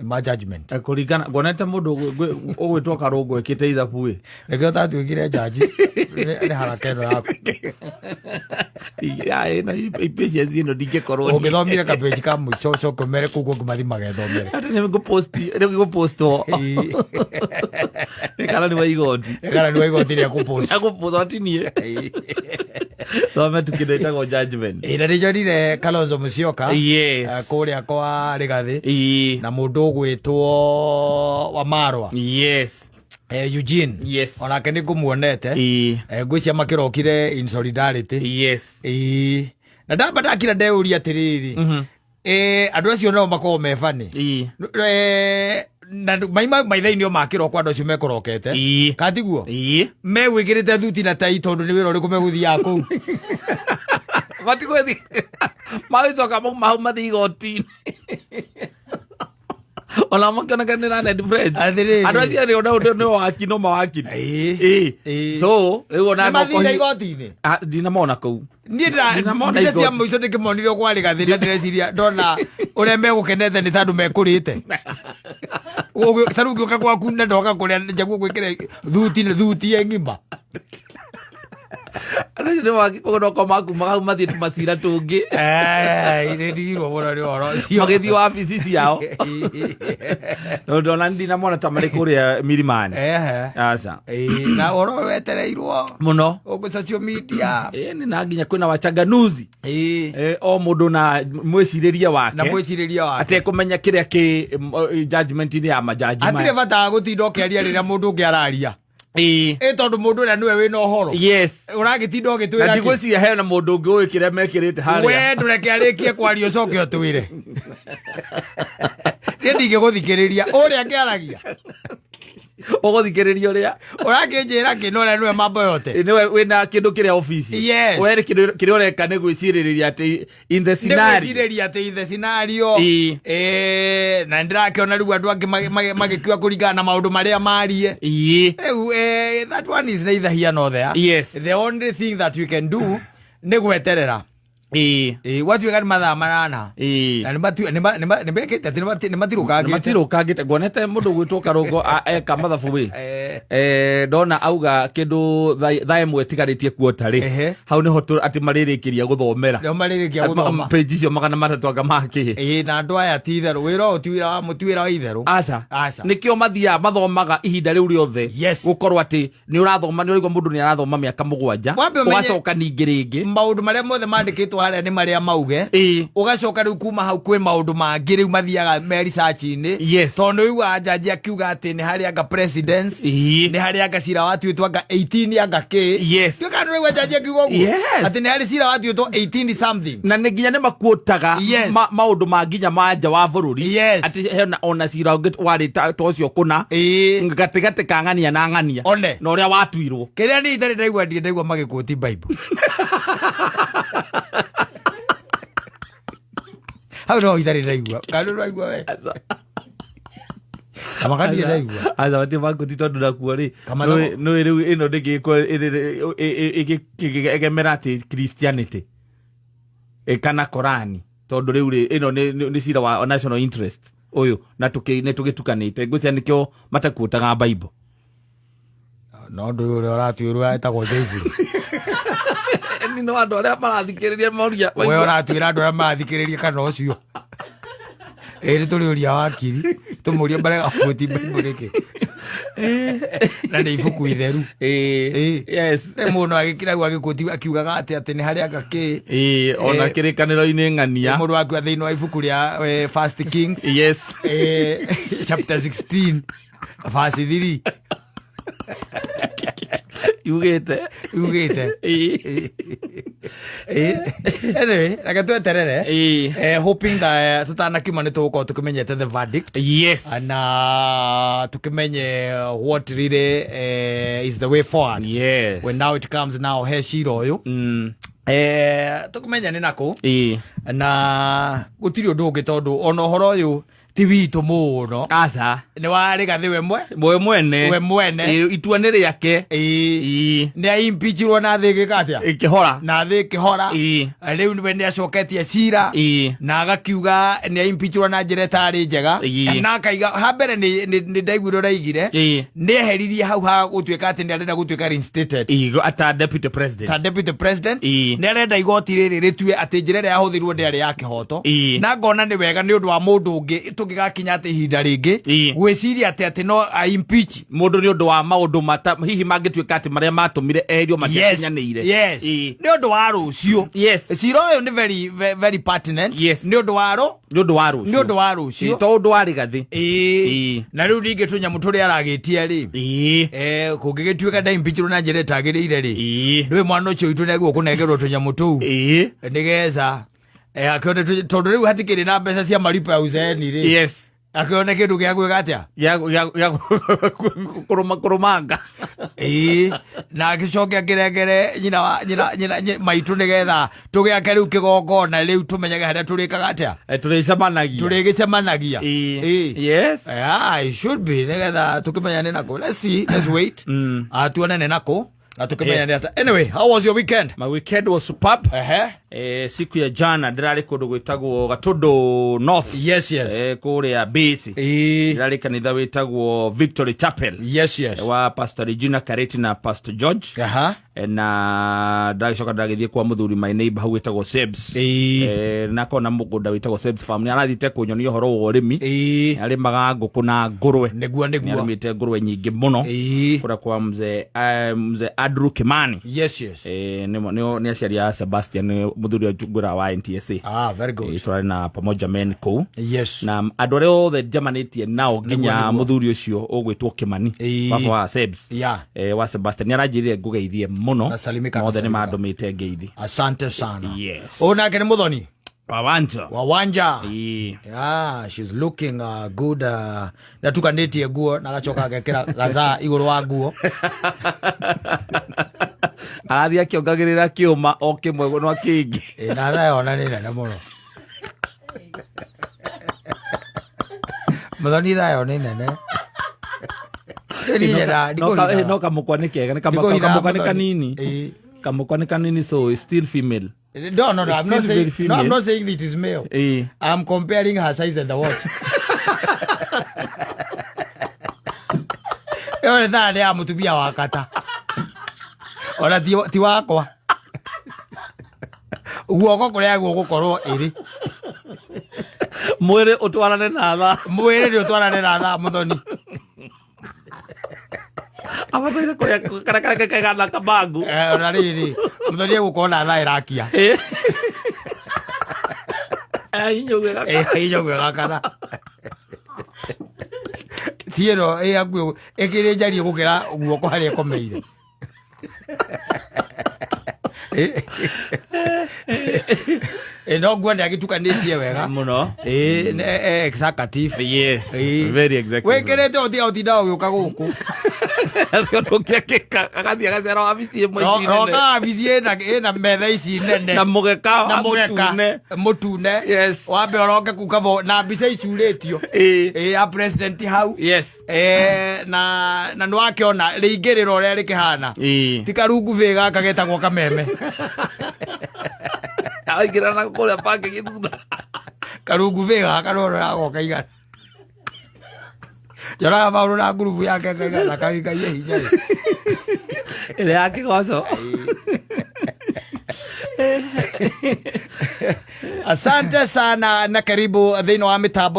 ma judgment kuringana ngonete mundu ugwitwo Karungu ekite ithabu rekio tatuikire jaji ni haraka ino yaku na ipesi zino ndingikorwo ungithomire kabeji ka mwico coko mere kuguo ngumathi magethomere ati ni nguposto kana ni waigoti ria kupost atinie thome tukinetagwo judgment ira rijonire Kalonzo Musyoka kuria kwa Rigathi na mundu ugwitwo Wamarwa Eugene onake ni ngumuonete ngwicia makirokire in solidarity na ndamba ndakira ndeuria atiriri andu acio no makorwo mebani na maithaini o makirokwa andu acio mekorokete katiguo megwikirite thuti na tai tondu ni wira uriku meguthia kuu matigwethi magicoka mau mathi igoti ona makiona nira net friends andu acio ri ona undu ni waki no mawaki so riu ona mathira igoti-ini ndinamona kuu ni ndira cia muico ndikimonire kwa Rigathi na ndireciria ndona uria megukenete ni tandu mekurite taru ngioka gwaku na ndoka kuria njaguo gwikire thuti engima Ana ni waki kono maku mathi masira tungi ire ndigirwo bona ri oro cio magithi wabici ciao no ndona ndinamona ta mari kuria Milimani asa na oro wetereirwo muno ugu social media ni na nginya kwina wachanganuzi o mundu na mwiciriria wake atekumenya kiria ki judgment ni ya majaji maya atire bata gutinda ukiaria riria mundu ngiararia tondu mundu ria niwe wina uhoro uragitinda ugitwira na ndigwiciria hena mundu ungi uikire mekirite haria we ndureke arikie kwaria ucoke utwire ni ndigiguthikiriria uria ngiaragia uguthikiriria uria urakinjira kinore niwe mambo yote niwe wina kindu kiria office we kiria ureka ni gwiciririria ati in the scenario na ndirakiona riu andu angi magikiwa kuringana na maundu maria marie that one is neither here nor there the only thing that we can do ni gweterera watu wegani mathaa manana na nimekite ati nimatirukangite ngonete mundu gwitwo Karungu eka mathabu wi ndona auga kindu thaa imwe tigaritie kuotari hau niho ati maririkiria guthomera page icio 300 anga maki na andu aya ti itheru wira utiwira wa mutiwira wa itheru aca nikio mathia mathomaga ihinda riu riothe gukorwo ati ni urathoma ni urigwa mundu ni arathoma miaka 7 ugacoka ningi ringi maundu maria mothe mandikitwo haria ni maria mauge ugacoka riu kuma hau kwi maundu mangi riu mathiaga me research-ini tondu riu ajaji akiuga ati ni haria anga presidents ni haria anga cira watuitwo anga 18 anga ki tukandu riu ajaji akiuga uguo ati ni haria cira watuitwo 18 something na ni nginya ni makuotaga maundu manginya manja wa bururi ati hena ona cira ungi wari tocio kuna gatigati kang'ania na ng'ania na uria watuirwo kiria ni itari ndaigua magikuti Bible hau no itari ndaigua kandu ndaigua we amakandi ndaigua aza wati makuti tondu nakuo ri no riu ino ndingikwo egemera ati Christianity kana Korani tondu riu ino ni cira wa national interest uyu na tugitukanite ngwicia nikio matakuotaga Bible no ndu uri uratuirwa etagwo David ni no andu aria marathikiriria moria we uratuira andu aria marathikiriria kana ucio eri turi uria wakiri tumuria bare akuti Bible reke na ni ibuku itheru muno agikira gwa gikuti akiugaga ati ni haria gaki ona kirikaniro-ini ng'ania mundu akua thiini wa ibuku ria First Kings chapter 16 verse 3 yugite anyway like tweterere hoping that tutanakiuma ni tugukorwo tukimenyete the verdict and tukimenye what really is the way forward when now it comes now he cira uyu tukumenya ni naku na gutiri undu ungi tondu ona uhoro uyu ti witũ mũno aca nĩ warĩ gathĩ we mwene itua nĩ rĩake nĩ aimpicirwo na thĩ gĩkatĩa ĩkĩhora na thĩ ĩkĩhora rĩu nĩ acoketie cira na agakiuga nĩ aimpicirwo na njĩra ĩtarĩ njega na akaiga ha mbere nĩ ndaiguire ũraigire nĩ eheririe hau ha gũtuĩka atĩ nĩ arenda gũtuĩka reinstated ata deputy president nĩ arenda igoti rĩrĩ rĩtue atĩ njĩra ĩrĩa yahũthĩrirwo ndĩarĩ ya kĩhoto na ngona nĩ wega nĩ ũndũ wa mũndũ ũngĩ tũngĩgakinya atĩ ihinda rĩngĩ gwĩciria atĩ no impeach mũndũ nĩ ũndũ wa maũndũ hihi mangĩtuĩka atĩ marĩa matũmire erio matiakinyanĩire nĩ ũndũ wa rũciũ cira ũyũ nĩ very pertinent nĩ ũndũ wa rũciũ to ũndũ warĩ gathĩ na rĩu ningĩ tũnyamũ tũrĩa aragĩtia rĩ kũngĩgĩtuĩka ndaimpicirwo na njĩra ĩtagĩrĩire rĩ ndũĩ mwana ũcio witũ nĩaguo kũnengerwo tũnyamũ tũu nĩgetha akĩone tondũ rĩu hatikĩrĩ na mbeca cia maripo ya uzeni rĩ akĩone kĩndũ gĩa gwĩka atĩa kũrũmanga na agĩcoke akĩrengere nyina maitũ nĩgetha tũgĩake rĩu kĩgongona rĩu tũmenyage harĩa tũrĩkaga atĩa tũrĩgĩcemanagia it should be nĩgetha tũkĩmenyane nako let's wait tuonane nako anyway, how was your weekend? My weekend was superb. Siku ya jana ndirarĩ kũndũ gwĩtagwo Gatundu North. Kũrĩa base. Ndirarĩ kanitha wĩtagwo Victory Chapel. Wa Pastor Regina Kareti na Pastor George. Na ndagĩcoka ndagĩthiĩ kwa mũthuri my neighbor hau wĩtagwo Sebs. Na kona mũgũnda wĩtagwo Sebs Farm. Nĩ arathite kũnyonia ũhoro wa ũrĩmi. Arĩmaga ngũkũ na ngũrwe. Nĩguo. Arĩmĩte ngũrwe nyingĩ mũno. Kũrĩa kwa mzee Andrew Kimani. Nĩ aciari a Sebastian mũthuri wa wa NTSA. Very good. Tũrarĩ na pamoja men kũu. Na andũ arĩa othe njamanĩtie nao nginya mũthuri ũcio ũgwĩtwo Kimani baba wa Sebs wa Sebastian nĩ aranjĩrire ngũgeithie mũno othe nĩ mandũmĩte ngeithi. Asante sana. Onake nĩ mũthoni Wawanja. She's looking good. Natukanĩtie nguo na agacoka agekĩra gaza igũrũ wa nguo. Arathiĩ akĩongagĩrĩra kĩũma o kĩmwe no kĩngĩ. Na arayona nĩ nene mũno. Mũthoni thayo nĩ nene. No kamũkwa nĩ kega, kamũkwa nĩ kanini. Kamũkwa nĩ kanini, so still female. No, I'm not saying it is male. I'm comparing her size and the watch. Yole thaa nĩ ya mũtumia wa kata. Ona ti wakwa. Guoko kũrĩa gũgũkorwo ĩrĩ. Mwĩrĩ ũtwarane na thaa. Mwĩrĩ nĩ ũtwarane na thaa mũthoni. Abatũire kũrĩa karakana kabangu. Ona rĩrĩ mũthoni egũkorwo na thaa ĩrakia. Hinyogwe gakana. Tiĩro hakuhĩ ĩkĩrĩ njarie gũkĩra guoko harĩa ĩkomeire. No nguo nĩ agĩtukanĩtie wega mũno. Executive. Very executive. Wĩkĩrĩte ũtinda ũgĩũka gũkũ. Agathiĩ agacera wabici ĩmwe ici nene. Roka wabici ĩna metha ici nene. Na mũgeka mũtune. Wambe ũroke kukavo na mbica icurĩtio. Ya president hau. Na nĩwakĩona rĩingĩrĩro ũrĩa rĩkĩhana. Ti karungu vĩ gaka getagwo kameme. Aingĩra na kũrĩa pake gĩthutha. Karungu vĩ gaka no ragoka igana. Joraga maũndũ na ngurubu yake na kaikaie hinya. Ĩrĩa ya kĩgoco. Asante sana na karibu thĩinĩ wa mitambo